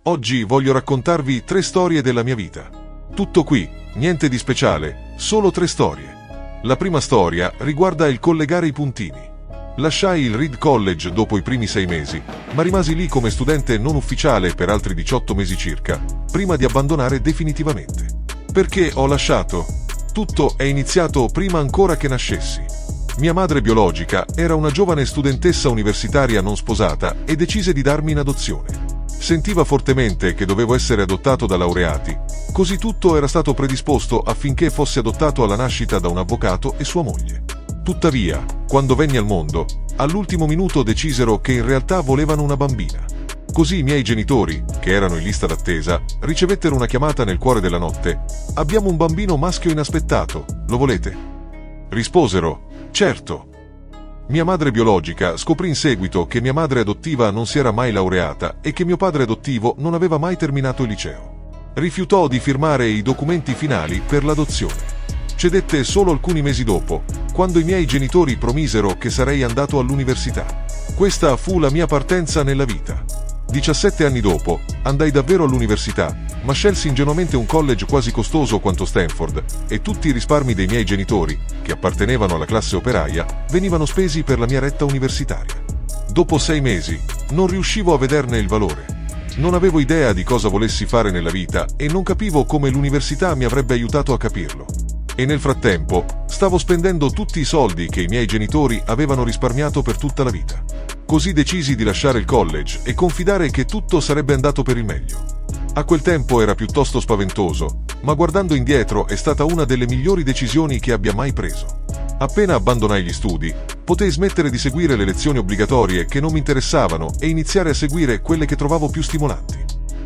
Oggi voglio raccontarvi 3 storie della mia vita. Tutto qui, niente di speciale, solo 3 storie. La prima storia riguarda il collegare i puntini. Lasciai il Reed College dopo i primi 6 mesi, ma rimasi lì come studente non ufficiale per altri 18 mesi circa, prima di abbandonare definitivamente. Perché ho lasciato? Tutto è iniziato prima ancora che nascessi. Mia madre biologica era una giovane studentessa universitaria non sposata e decise di darmi in adozione. Sentiva fortemente che dovevo essere adottato da laureati, così tutto era stato predisposto affinché fossi adottato alla nascita da un avvocato e sua moglie. Tuttavia, quando venni al mondo, all'ultimo minuto decisero che in realtà volevano una bambina. Così i miei genitori, che erano in lista d'attesa, ricevettero una chiamata nel cuore della notte: «Abbiamo un bambino maschio inaspettato, lo volete?» Risposero: «Certo». Mia madre biologica scoprì in seguito che mia madre adottiva non si era mai laureata e che mio padre adottivo non aveva mai terminato il liceo. Rifiutò di firmare i documenti finali per l'adozione. Cedette solo alcuni mesi dopo, quando i miei genitori promisero che sarei andato all'università. Questa fu la mia partenza nella vita. 17 anni dopo, andai davvero all'università, ma scelsi ingenuamente un college quasi costoso quanto Stanford, e tutti i risparmi dei miei genitori, che appartenevano alla classe operaia, venivano spesi per la mia retta universitaria. Dopo 6 mesi, non riuscivo a vederne il valore. Non avevo idea di cosa volessi fare nella vita e non capivo come l'università mi avrebbe aiutato a capirlo. E nel frattempo, stavo spendendo tutti i soldi che i miei genitori avevano risparmiato per tutta la vita. Così decisi di lasciare il college e confidare che tutto sarebbe andato per il meglio. A quel tempo era piuttosto spaventoso, ma guardando indietro è stata una delle migliori decisioni che abbia mai preso. Appena abbandonai gli studi, potei smettere di seguire le lezioni obbligatorie che non mi interessavano e iniziare a seguire quelle che trovavo più stimolanti.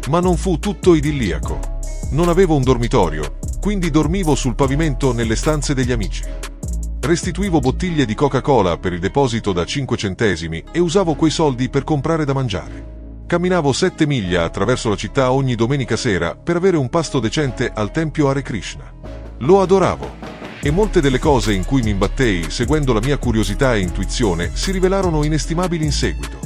Ma non fu tutto idilliaco. Non avevo un dormitorio, quindi dormivo sul pavimento nelle stanze degli amici. Restituivo bottiglie di Coca-Cola per il deposito da 5 centesimi e usavo quei soldi per comprare da mangiare. Camminavo 7 miglia attraverso la città ogni domenica sera per avere un pasto decente al tempio Hare Krishna. Lo adoravo. E molte delle cose in cui mi imbattei seguendo la mia curiosità e intuizione si rivelarono inestimabili in seguito.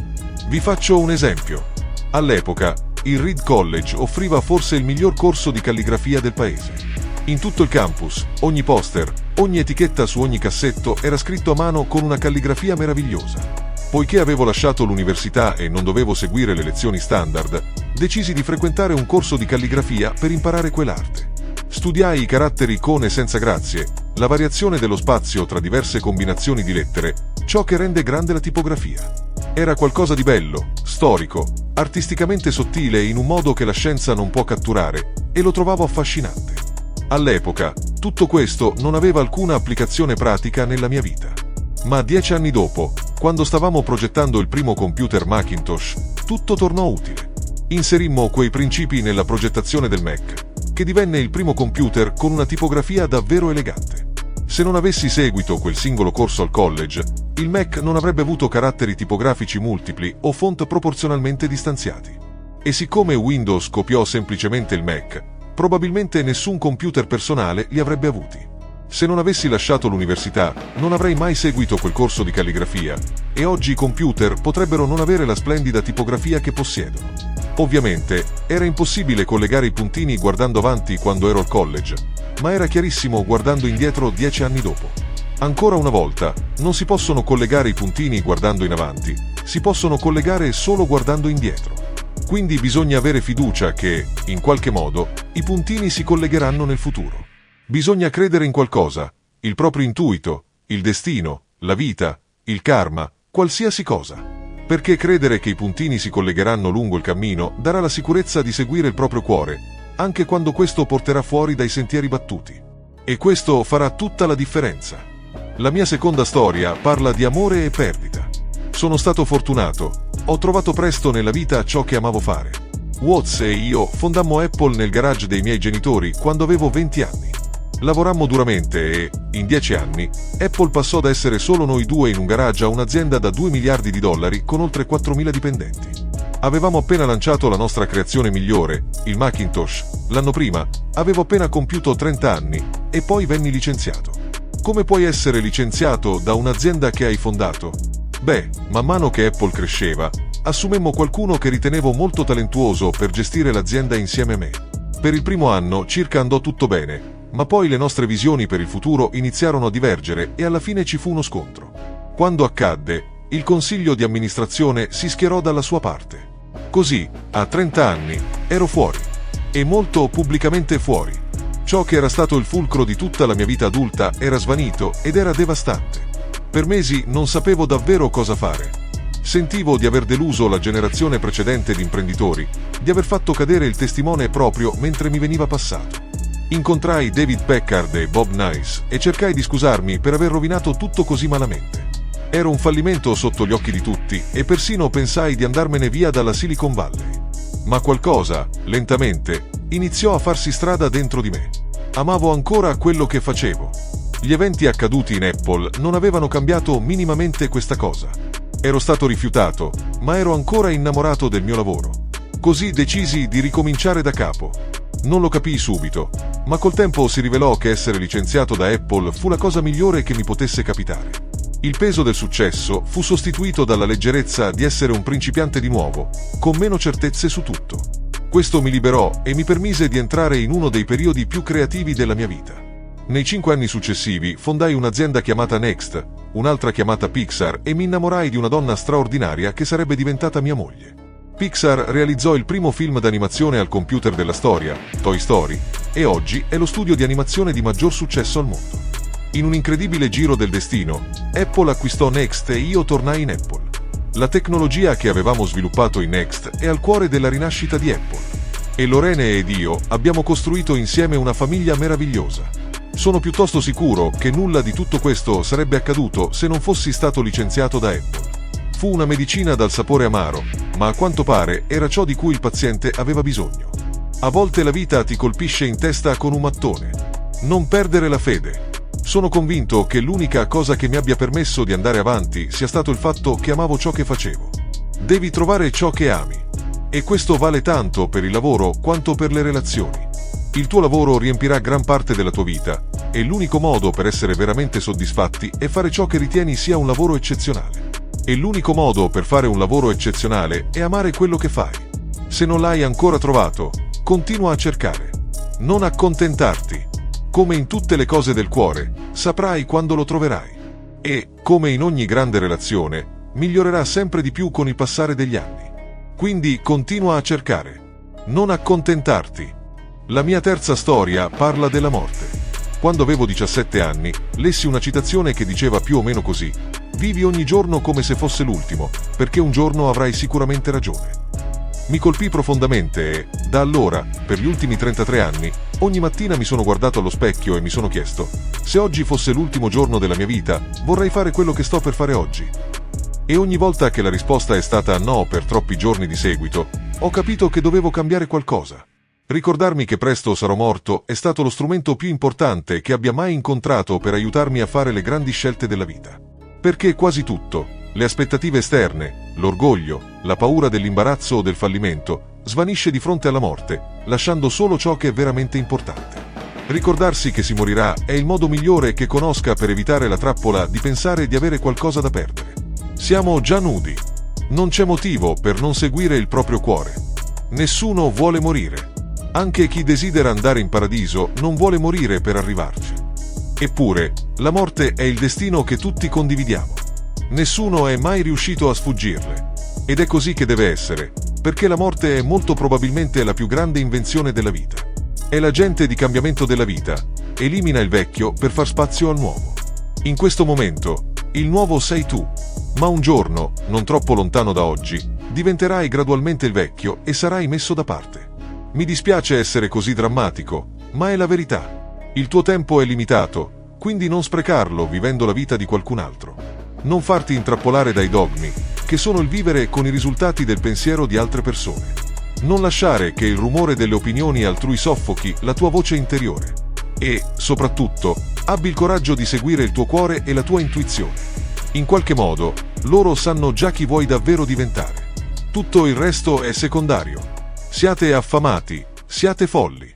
Vi faccio un esempio. All'epoca, il Reed College offriva forse il miglior corso di calligrafia del paese. In tutto il campus, ogni poster, ogni etichetta su ogni cassetto era scritto a mano con una calligrafia meravigliosa. Poiché avevo lasciato l'università e non dovevo seguire le lezioni standard, decisi di frequentare un corso di calligrafia per imparare quell'arte. Studiai i caratteri con e senza grazie, la variazione dello spazio tra diverse combinazioni di lettere, ciò che rende grande la tipografia. Era qualcosa di bello, storico, artisticamente sottile in un modo che la scienza non può catturare, e lo trovavo affascinante. All'epoca, tutto questo non aveva alcuna applicazione pratica nella mia vita. Ma 10 anni dopo, quando stavamo progettando il primo computer Macintosh, tutto tornò utile. Inserimmo quei principi nella progettazione del Mac, che divenne il primo computer con una tipografia davvero elegante. Se non avessi seguito quel singolo corso al college, il Mac non avrebbe avuto caratteri tipografici multipli o font proporzionalmente distanziati. E siccome Windows copiò semplicemente il Mac, probabilmente nessun computer personale li avrebbe avuti. Se non avessi lasciato l'università, non avrei mai seguito quel corso di calligrafia, e oggi i computer potrebbero non avere la splendida tipografia che possiedono. Ovviamente, era impossibile collegare i puntini guardando avanti quando ero al college, ma era chiarissimo guardando indietro 10 anni dopo. Ancora una volta, non si possono collegare i puntini guardando in avanti, si possono collegare solo guardando indietro. Quindi bisogna avere fiducia che, in qualche modo, i puntini si collegheranno nel futuro. Bisogna credere in qualcosa, il proprio intuito, il destino, la vita, il karma, qualsiasi cosa. Perché credere che i puntini si collegheranno lungo il cammino darà la sicurezza di seguire il proprio cuore, anche quando questo porterà fuori dai sentieri battuti. E questo farà tutta la differenza. La mia seconda storia parla di amore e perdita. Sono stato fortunato. Ho trovato presto nella vita ciò che amavo fare. Watts e io fondammo Apple nel garage dei miei genitori quando avevo 20 anni. Lavorammo duramente e, in 10 anni, Apple passò da essere solo noi due in un garage a un'azienda da $2 miliardi con oltre 4.000 dipendenti. Avevamo appena lanciato la nostra creazione migliore, il Macintosh. L'anno prima, avevo appena compiuto 30 anni, e poi venni licenziato. Come puoi essere licenziato da un'azienda che hai fondato? Beh, man mano che Apple cresceva, assumemmo qualcuno che ritenevo molto talentuoso per gestire l'azienda insieme a me. Per il primo anno circa andò tutto bene, ma poi le nostre visioni per il futuro iniziarono a divergere e alla fine ci fu uno scontro. Quando accadde, il consiglio di amministrazione si schierò dalla sua parte. Così, a 30 anni, ero fuori. E molto pubblicamente fuori. Ciò che era stato il fulcro di tutta la mia vita adulta era svanito ed era devastante. Per mesi non sapevo davvero cosa fare. Sentivo di aver deluso la generazione precedente di imprenditori, di aver fatto cadere il testimone proprio mentre mi veniva passato. Incontrai David Packard e Bob Nice e cercai di scusarmi per aver rovinato tutto così malamente. Era un fallimento sotto gli occhi di tutti e persino pensai di andarmene via dalla Silicon Valley. Ma qualcosa, lentamente, iniziò a farsi strada dentro di me. Amavo ancora quello che facevo. Gli eventi accaduti in Apple non avevano cambiato minimamente questa cosa. Ero stato rifiutato, ma ero ancora innamorato del mio lavoro. Così decisi di ricominciare da capo. Non lo capii subito, ma col tempo si rivelò che essere licenziato da Apple fu la cosa migliore che mi potesse capitare. Il peso del successo fu sostituito dalla leggerezza di essere un principiante di nuovo, con meno certezze su tutto. Questo mi liberò e mi permise di entrare in uno dei periodi più creativi della mia vita. Nei 5 anni successivi fondai un'azienda chiamata Next, un'altra chiamata Pixar e mi innamorai di una donna straordinaria che sarebbe diventata mia moglie. Pixar realizzò il primo film d'animazione al computer della storia, Toy Story, e oggi è lo studio di animazione di maggior successo al mondo. In un incredibile giro del destino, Apple acquistò Next e io tornai in Apple. La tecnologia che avevamo sviluppato in Next è al cuore della rinascita di Apple. E Lorene ed io abbiamo costruito insieme una famiglia meravigliosa. Sono piuttosto sicuro che nulla di tutto questo sarebbe accaduto se non fossi stato licenziato da Apple. Fu una medicina dal sapore amaro, ma a quanto pare era ciò di cui il paziente aveva bisogno. A volte la vita ti colpisce in testa con un mattone. Non perdere la fede. Sono convinto che l'unica cosa che mi abbia permesso di andare avanti sia stato il fatto che amavo ciò che facevo. Devi trovare ciò che ami. E questo vale tanto per il lavoro quanto per le relazioni. Il tuo lavoro riempirà gran parte della tua vita, e l'unico modo per essere veramente soddisfatti è fare ciò che ritieni sia un lavoro eccezionale. E l'unico modo per fare un lavoro eccezionale è amare quello che fai. Se non l'hai ancora trovato, continua a cercare. Non accontentarti. Come in tutte le cose del cuore, saprai quando lo troverai. E, come in ogni grande relazione, migliorerà sempre di più con il passare degli anni. Quindi continua a cercare. Non accontentarti. La mia terza storia parla della morte. Quando avevo 17 anni, lessi una citazione che diceva più o meno così: vivi ogni giorno come se fosse l'ultimo, perché un giorno avrai sicuramente ragione. Mi colpì profondamente e, da allora, per gli ultimi 33 anni, ogni mattina mi sono guardato allo specchio e mi sono chiesto: se oggi fosse l'ultimo giorno della mia vita, vorrei fare quello che sto per fare oggi? E ogni volta che la risposta è stata no per troppi giorni di seguito, ho capito che dovevo cambiare qualcosa. Ricordarmi che presto sarò morto è stato lo strumento più importante che abbia mai incontrato per aiutarmi a fare le grandi scelte della vita. Perché quasi tutto, le aspettative esterne, l'orgoglio, la paura dell'imbarazzo o del fallimento, svanisce di fronte alla morte, lasciando solo ciò che è veramente importante. Ricordarsi che si morirà è il modo migliore che conosca per evitare la trappola di pensare di avere qualcosa da perdere. Siamo già nudi. Non c'è motivo per non seguire il proprio cuore. Nessuno vuole morire. Anche chi desidera andare in paradiso non vuole morire per arrivarci. Eppure, la morte è il destino che tutti condividiamo. Nessuno è mai riuscito a sfuggirle. Ed è così che deve essere, perché la morte è molto probabilmente la più grande invenzione della vita. È l'agente di cambiamento della vita. Elimina il vecchio per far spazio al nuovo. In questo momento, il nuovo sei tu. Ma un giorno, non troppo lontano da oggi, diventerai gradualmente il vecchio e sarai messo da parte. Mi dispiace essere così drammatico, ma è la verità. Il tuo tempo è limitato, quindi non sprecarlo vivendo la vita di qualcun altro. Non farti intrappolare dai dogmi, che sono il vivere con i risultati del pensiero di altre persone. Non lasciare che il rumore delle opinioni altrui soffochi la tua voce interiore. E, soprattutto, abbi il coraggio di seguire il tuo cuore e la tua intuizione. In qualche modo, loro sanno già chi vuoi davvero diventare. Tutto il resto è secondario. Siate affamati, siate folli.